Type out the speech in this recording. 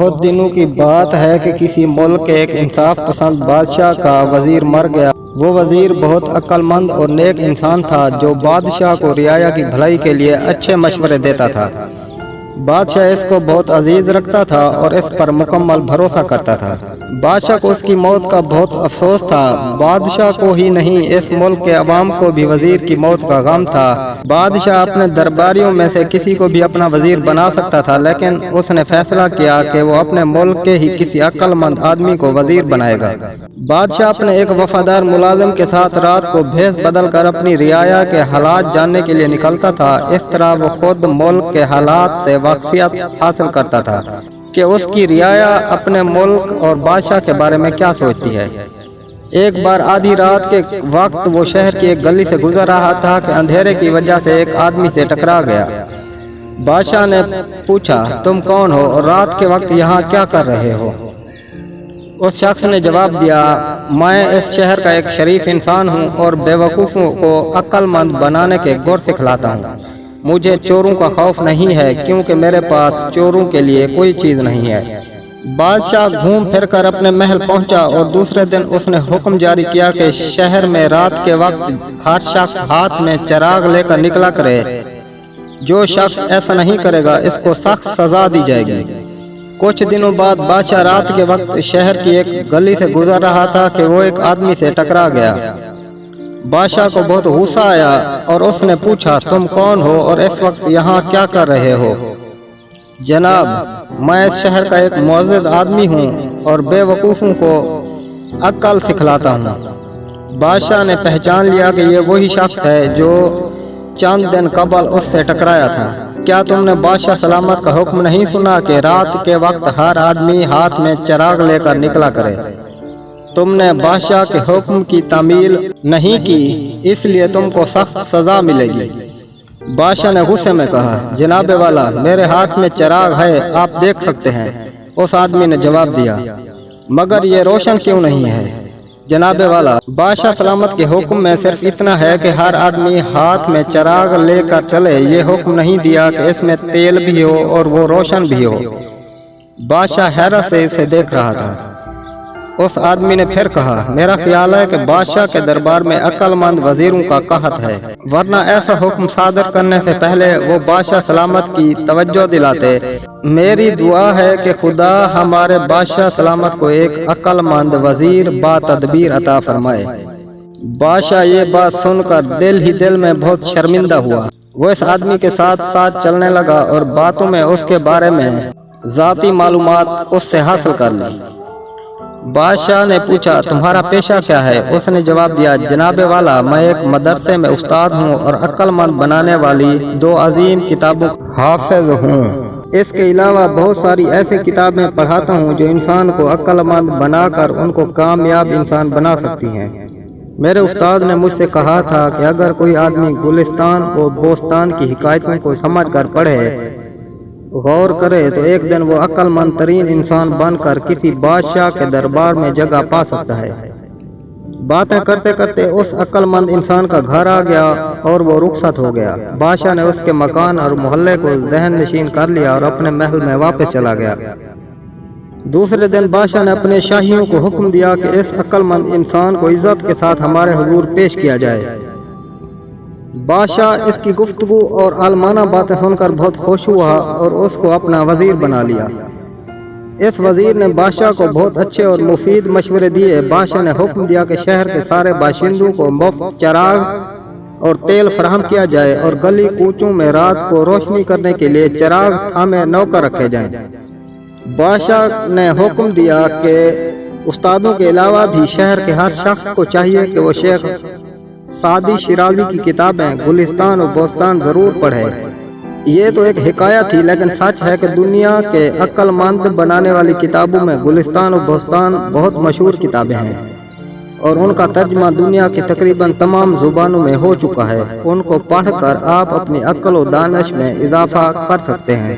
بہت دنوں کی بات ہے کہ کسی ملک کے ایک انصاف پسند بادشاہ کا وزیر مر گیا۔ وہ وزیر بہت عقل مند اور نیک انسان تھا جو بادشاہ کو رعایا کی بھلائی کے لیے اچھے مشورے دیتا تھا۔ بادشاہ اس کو بہت عزیز رکھتا تھا اور اس پر مکمل بھروسہ کرتا تھا۔ بادشاہ کو اس کی موت کا بہت افسوس تھا۔ بادشاہ کو ہی نہیں، اس ملک کے عوام کو بھی وزیر کی موت کا غم تھا۔ بادشاہ اپنے درباریوں میں سے کسی کو بھی اپنا وزیر بنا سکتا تھا، لیکن اس نے فیصلہ کیا کہ وہ اپنے ملک کے ہی کسی عقل مند آدمی کو وزیر بنائے گا۔ بادشاہ اپنے ایک وفادار ملازم کے ساتھ رات کو بھیس بدل کر اپنی رعایا کے حالات جاننے کے لیے نکلتا تھا۔ اس طرح وہ خود ملک کے حالات سے واقفیت حاصل کرتا تھا کہ اس کی رعایا اپنے ملک اور بادشاہ کے بارے میں کیا سوچتی ہے۔ ایک بار آدھی رات کے وقت وہ شہر کی ایک گلی سے گزر رہا تھا کہ اندھیرے کی وجہ سے ایک آدمی سے ٹکرا گیا۔ بادشاہ نے پوچھا، تم کون ہو اور رات کے وقت یہاں کیا کر رہے ہو؟ اس شخص نے جواب دیا، میں اس شہر کا ایک شریف انسان ہوں اور بے وقوفوں کو عقل مند بنانے کے گر سکھلاتا ہوں۔ مجھے چوروں کا خوف نہیں ہے کیونکہ میرے پاس چوروں کے لیے کوئی چیز نہیں ہے۔ بادشاہ گھوم پھر کر اپنے محل پہنچا اور دوسرے دن اس نے حکم جاری کیا کہ شہر میں رات کے وقت ہر شخص ہاتھ میں چراغ لے کر نکلا کرے۔ جو شخص ایسا نہیں کرے گا اس کو سخت سزا دی جائے گی۔ کچھ دنوں بعد بادشاہ رات کے وقت شہر کی ایک گلی سے گزر رہا تھا کہ وہ ایک آدمی سے ٹکرا گیا۔ بادشاہ کو بہت غصہ آیا اور اس نے پوچھا، تم کون ہو اور اس وقت یہاں کیا کر رہے ہو؟ جناب، میں اس شہر کا ایک معزز آدمی ہوں اور بے وقوفوں کو عقل سکھلاتا ہوں۔ بادشاہ نے پہچان لیا کہ یہ وہی شخص ہے جو چند دن قبل اس سے ٹکرایا تھا۔ کیا تم نے بادشاہ سلامت کا حکم نہیں سنا کہ رات کے وقت ہر آدمی ہاتھ میں چراغ لے کر نکلا کرے؟ تم نے بادشاہ کے حکم کی تعمیل نہیں کی، اس لیے تم کو سخت سزا ملے گی۔ بادشاہ نے غصے میں کہا، جناب والا، میرے ہاتھ میں چراغ ہے، آپ دیکھ سکتے ہیں۔ اس آدمی نے جواب دیا، مگر یہ روشن کیوں نہیں ہے؟ جناب والا، بادشاہ سلامت کے حکم میں صرف اتنا ہے کہ ہر آدمی ہاتھ میں چراغ لے کر چلے، یہ حکم نہیں دیا کہ اس میں تیل بھی ہو اور وہ روشن بھی ہو۔ بادشاہ حیرت سے اسے دیکھ رہا تھا۔ اس آدمی نے پھر کہا، میرا خیال ہے کہ بادشاہ کے دربار میں عقل مند وزیروں کا قحط ہے، ورنہ ایسا حکم صادر کرنے سے پہلے وہ بادشاہ سلامت کی توجہ دلاتے۔ میری دعا ہے کہ خدا ہمارے بادشاہ سلامت کو ایک عقل مند وزیر با تدبیر عطا فرمائے۔ بادشاہ یہ بات سن کر دل ہی دل میں بہت شرمندہ ہوا۔ وہ اس آدمی کے ساتھ ساتھ چلنے لگا اور باتوں میں اس کے بارے میں ذاتی معلومات اس سے حاصل کر لی۔ بادشاہ نے پوچھا، تمہارا پیشہ کیا ہے؟ اس نے جواب دیا، جناب والا، میں ایک مدرسے میں استاد ہوں اور عقل مند بنانے والی 2 عظیم کتابوں حافظ ہوں۔ اس کے علاوہ بہت ساری ایسی کتابیں پڑھاتا ہوں جو انسان کو عقل مند بنا کر ان کو کامیاب انسان بنا سکتی ہیں۔ میرے استاد نے مجھ سے کہا تھا کہ اگر کوئی آدمی گلستان و بوستان کی حکایتوں کو سمجھ کر پڑھے، غور کرے، تو ایک دن وہ عقل مند ترین انسان بن کر کسی بادشاہ کے دربار میں جگہ پا سکتا ہے۔ باتیں کرتے کرتے اس عقل مند انسان کا گھر آ گیا اور وہ رخصت ہو گیا۔ بادشاہ نے اس کے مکان اور محلے کو ذہن نشین کر لیا اور اپنے محل میں واپس چلا گیا۔ دوسرے دن بادشاہ نے اپنے شاہیوں کو حکم دیا کہ اس عقل مند انسان کو عزت کے ساتھ ہمارے حضور پیش کیا جائے۔ بادشاہ اس کی گفتگو اور عالمانہ باتیں سن کر بہت خوش ہوا اور اس کو اپنا وزیر بنا لیا۔ اس وزیر نے بادشاہ کو بہت اچھے اور مفید مشورے دیے۔ بادشاہ نے حکم دیا کہ شہر کے سارے باشندوں کو مفت چراغ اور تیل فراہم کیا جائے اور گلی کوچوں میں رات کو روشنی کرنے کے لیے چراغ تھامے نوکر رکھے جائیں۔ بادشاہ نے حکم دیا کہ استادوں کے علاوہ بھی شہر کے ہر شخص کو چاہیے کہ وہ شیخ سعدی شیرازی کی کتابیں گلستان و بوستان ضرور پڑھے۔ یہ تو ایک حکایت تھی، لیکن سچ ہے کہ دنیا کے عقل مند بنانے والی کتابوں میں گلستان و بوستان بہت مشہور کتابیں ہیں اور ان کا ترجمہ دنیا کی تقریباً تمام زبانوں میں ہو چکا ہے۔ ان کو پڑھ کر آپ اپنی عقل و دانش میں اضافہ کر سکتے ہیں۔